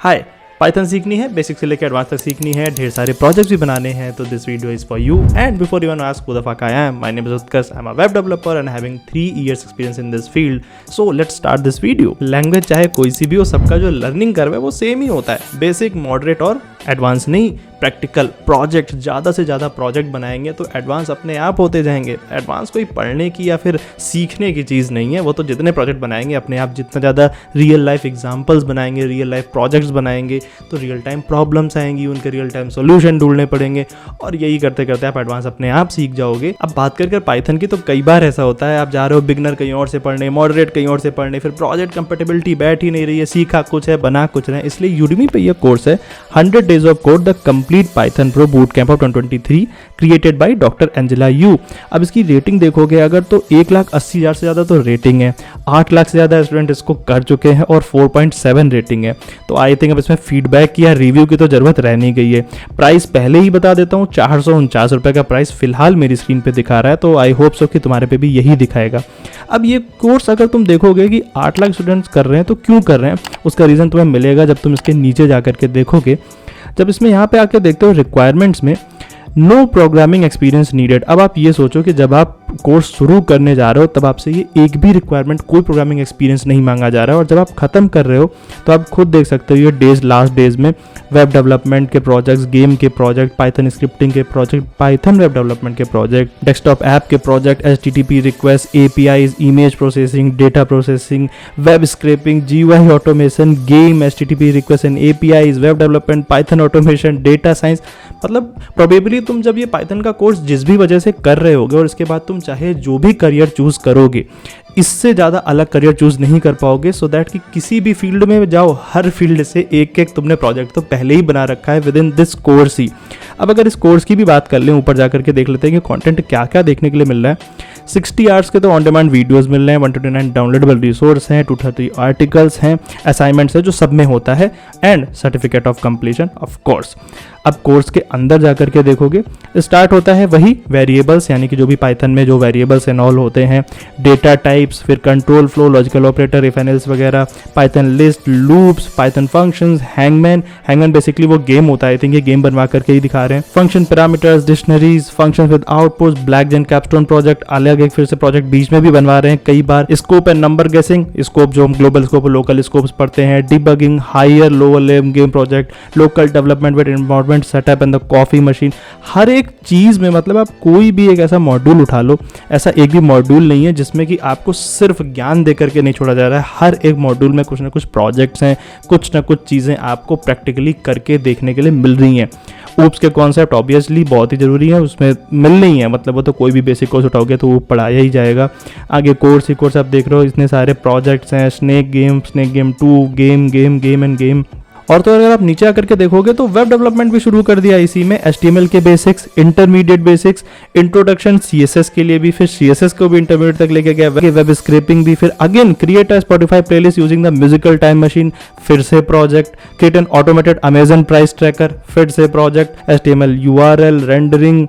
हाय, Python सीखनी है, basic से लेकर एडवांस तक सीखनी है, ढेर सारे प्रोजेक्ट्स भी बनाने हैं, तो this video is for you. And before you ask who the fuck I am, my name is Utkarsh, I am a web developer and having 3 years experience in this field. So let's start this video. Language चाहे कोई सी भी हो, सबका जो learning curve है वो same ही होता है, बेसिक, मॉडरेट और एडवांस नहीं। प्रैक्टिकल प्रोजेक्ट, ज़्यादा से ज़्यादा प्रोजेक्ट बनाएंगे तो एडवांस अपने आप होते जाएंगे। एडवांस कोई पढ़ने की या फिर सीखने की चीज़ नहीं है, वो तो जितने प्रोजेक्ट बनाएंगे अपने आप, जितना ज़्यादा रियल लाइफ एग्जांपल्स बनाएंगे, रियल लाइफ प्रोजेक्ट्स बनाएंगे तो रियल टाइम प्रॉब्लम्स आएंगी, उनके रियल टाइम सोल्यूशन ढूंढने पड़ेंगे और यही करते करते आप एडवांस अपने आप सीख जाओगे। अब बात कर पाइथन की, तो कई बार ऐसा होता है आप जा रहे हो बिगनर कहीं और से पढ़ने, मॉडरेट कहीं और से पढ़ने, फिर प्रोजेक्ट कंपेटेबिलिटी बैठ ही नहीं रही है, सीखा कुछ है बना कुछ नहीं। इसलिए यूडेमी पे ये कोर्स है 100 Days of Code the complete Python pro boot camp of 2023 created by doctor Angela you. अब इसकी रेटिंग देखोगे अगर तो 1,80,000 से ज़्यादा तो रेटिंग है, 8 लाख से ज़्यादा स्टूडेंट इसको कर चुके हैं और 4.7 रेटिंग है। तो आई थिंक अब इसमें फीडबैक या रिव्यू की तो ज़रूरत रह नहीं गई है। प्राइस पहले ही बता देता हूँ, 449 रुपये का प्राइस फिलहाल मेरी स्क्रीन पे दिखा रहा है, तो आई होप सो कि तुम्हारे पे भी यही दिखाएगा। अब ये कोर्स अगर तुम देखोगे कि 8 लाख स्टूडेंट्स कर रहे हैं तो क्यों कर रहे हैं, उसका रीज़न तुम्हें मिलेगा जब तुम इसके नीचे जा करके देखोगे। जब इसमें यहाँ पे आके देखते हो रिक्वायरमेंट्स में नो प्रोग्रामिंग एक्सपीरियंस नीडेड। अब आप ये सोचो कि जब आप कोर्स शुरू करने जा रहे हो तब आपसे ये एक भी रिक्वायरमेंट, कोई प्रोग्रामिंग एक्सपीरियंस नहीं मांगा जा रहा है, और जब आप खत्म कर रहे हो तो आप खुद देख सकते हो ये लास्ट डेज में वेब डेवलपमेंट के प्रोजेक्ट्स, गेम के प्रोजेक्ट, पाइथन स्क्रिप्टिंग के प्रोजेक्ट, पाइथन वेब डेवलपमेंट के प्रोजेक्ट, डेस्कटॉप ऐप के project, HTTP request, APIs, image processing, data processing, web scrapping, GUI automation, game, HTTP request and APIs, web development, Python automation, data science. मतलब probably तुम जब ये Python का course जिस भी वजह से कर रहे होगे और इसके बाद तुम चाहे जो भी करियर चूज करोगे, इससे ज़्यादा अलग करियर चूज नहीं कर पाओगे। सो दैट कि किसी भी फील्ड में जाओ, हर फील्ड से एक एक तुमने प्रोजेक्ट तो पहले ही बना रखा है विद इन दिस कोर्स ही। अब अगर इस कोर्स की भी बात कर लें, ऊपर जाकर के देख लेते हैं कि कंटेंट क्या क्या देखने के लिए मिल रहा है। 60 आवर्स के तो ऑन डिमांड वीडियोस मिल रहे हैं, 129 डाउनलोडेबल रिसोर्स हैं, 230 आर्टिकल्स हैं, असाइनमेंट्स है जो सब में होता है, and certificate of completion of course. अब कोर्स के अंदर जाकर के देखोगे, स्टार्ट होता है वही वेरिएबल्स, यानी कि जो भी पाइथन में जो वेरिएबल्स एंड ऑल होते हैं, डेटा टाइप्स, फिर control flow, logical operator, if and else वगैरह, Python list, loops, Python functions, hangman basically वो गेम होता है, आई थिंक ये गेम बनवा करके ही दिखा रहे हैं, function parameters, dictionaries, function with outputs, blackjack capstone project, अलग एक फिर से प्रोजेक्ट बीच में भी बनवा रहे हैं कई बार, scope and number guessing, scope जो हम ग्लोबल स्कोप और लोकल स्कोप्स पढ़ते हैं, debugging, higher lower level game project, local development with environment setup and the coffee machine. हर एक चीज में मतलब आप कोई भी एक ऐसा मॉड्यूल उठा लो, ऐसा एक भी मॉड्यूल नहीं है जिसमें कि आपको सिर्फ ज्ञान दे करके नहीं छोड़ा जा रहा है। हर एक मॉड्यूल में कुछ ना कुछ प्रोजेक्ट्स हैं, कुछ ना कुछ चीजें आपको प्रैक्टिकली करके देखने के लिए मिल रही हैं। ऊप्स के कॉन्सेप्ट ऑब्वियसली बहुत ही ज़रूरी है, उसमें मिलने ही है, मतलब वो तो कोई भी बेसिक कोर्स उठाओगे तो वो पढ़ाया ही जाएगा। आगे कोर्स ही कोर्स आप देख रहे हो, इतने सारे प्रोजेक्ट्स हैं, snake game 2, game end game. और तो अगर आप नीचे आकर के देखोगे तो वेब डेवलपमेंट भी शुरू कर दिया इसी में, HTML के basics, intermediate basics, introduction CSS के लिए भी, फिर CSS को भी इंटरमीडिएट तक लेके गया, वेब स्क्रैपिंग भी, फिर again create a Spotify playlist using the musical time machine, फिर से project, create an automated Amazon price tracker, फिर से प्रोजेक्ट, HTML URL रेंडरिंग,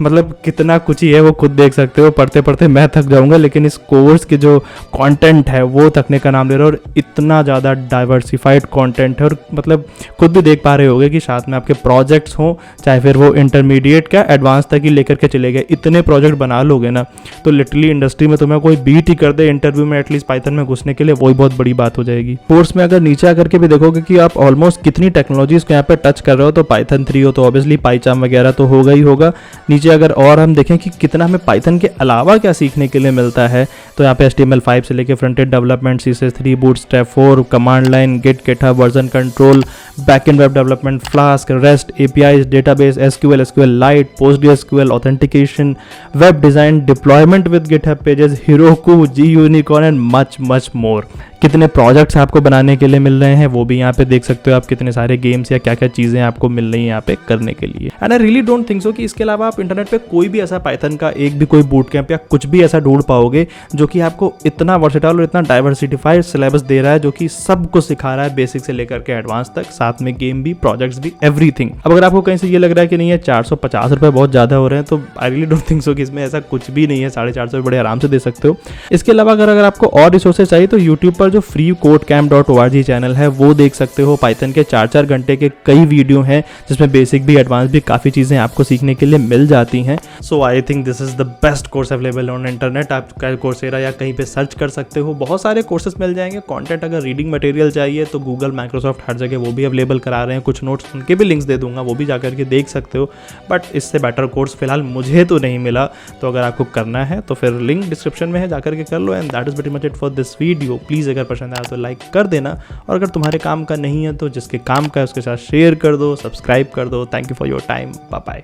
मतलब कितना कुछ ही है वो खुद देख सकते हो। पढ़ते पढ़ते मैं थक जाऊंगा, लेकिन इस कोर्स के जो कंटेंट है वो थकने का नाम ले रहा है, और इतना ज़्यादा डाइवर्सिफाइड कंटेंट है, और मतलब खुद भी देख पा रहे होगे कि साथ में आपके प्रोजेक्ट्स हों, चाहे फिर वो इंटरमीडिएट का एडवांस तक ही लेकर के चले गए। इतने प्रोजेक्ट बना लोगे ना तो लिटरली इंडस्ट्री में तुम्हें कोई बीट ही कर दे इंटरव्यू में एटलीस्ट पाइथन में घुसने के लिए, वही बहुत बड़ी बात हो जाएगी। कोर्स में अगर नीचे आकर के भी देखोगे कि आप ऑलमोस्ट कितनी टेक्नोलॉजीज को यहाँ पे टच कर रहे हो, तो पाइथन 3 हो तो ऑब्वियसली पाइचार्म वगैरह तो होगा ही होगा। नीचे अगर और हम देखें कि कितना हमें पाइथन के अलावा क्या सीखने के लिए मिलता है, तो यहाँ पे HTML5 से लेके front end development, CSS3, Bootstrap 4, command line, Git, GitHub, version control, backend web development, Flask, REST, APIs, database, SQLite, PostgreSQL, authentication, web design, deployment with GitHub pages, Heroku, GUnicorn and much more. कितने projects आपको बनाने के लिए मिल रहे हैं वो भी यहाँ पे देख सकते हो आप, कितने सारे गेम्स या क्या क्या चीज़ें आपको मिल रही हैं यहाँ पे करने के लिए। And I really don't think so कि इसके अलावा आप इंटरनेट पे कोई भी ऐसा पाइथन का एक भी कोई बूट कैंप या कुछ भी ऐसा ढूंढ पाओगे जो कि आपको इतना वर्सेटाइल और इतना डाइवर्सिफाइड सिलेबस दे रहा है, जो कि सब कुछ सिखा रहा है बेसिक से लेकर के एडवांस तक, साथ में गेम भी, प्रोजेक्ट्स भी, एवरीथिंग। अब अगर आपको कहीं से ये लग रहा है कि नहीं है 450 रुपये बहुत ज़्यादा हो रहे हैं, तो I really don't think so कि इसमें ऐसा कुछ भी नहीं है, 450 बड़े आराम से दे सकते हो। इसके अलावा अगर आपको और रिसोर्सेज चाहिए तो यूट्यूब पर पर जो freecodecamp.org चैनल है वो देख सकते हो। पाइथन के 4-4 घंटे के कई वीडियो हैं जिसमें बेसिक भी एडवांस भी काफ़ी चीज़ें आपको सीखने के लिए मिल जाती हैं। So I think this is the best course available on internet. आप कोर्सेरा या कहीं पे सर्च कर सकते हो, बहुत सारे कोर्सेज मिल जाएंगे। कंटेंट अगर रीडिंग मटेरियल चाहिए तो गूगल, माइक्रोसॉफ्ट हर जगह वो भी अवेलेबल करा रहे हैं। कुछ नोट्स उनके भी लिंक्स दे दूंगा, वो भी जाकर के देख सकते हो। बट इससे बेटर कोर्स फिलहाल मुझे तो नहीं मिला, तो अगर आपको करना है तो फिर लिंक डिस्क्रिप्शन में है, जाकर के कर लो। And that is very much it for this video. Please अगर पसंद आया तो लाइक कर देना, और अगर तुम्हारे काम का नहीं है तो जिसके काम का है उसके साथ शेयर कर दो, सब्सक्राइब कर दो। Thank you for your time. Bye bye.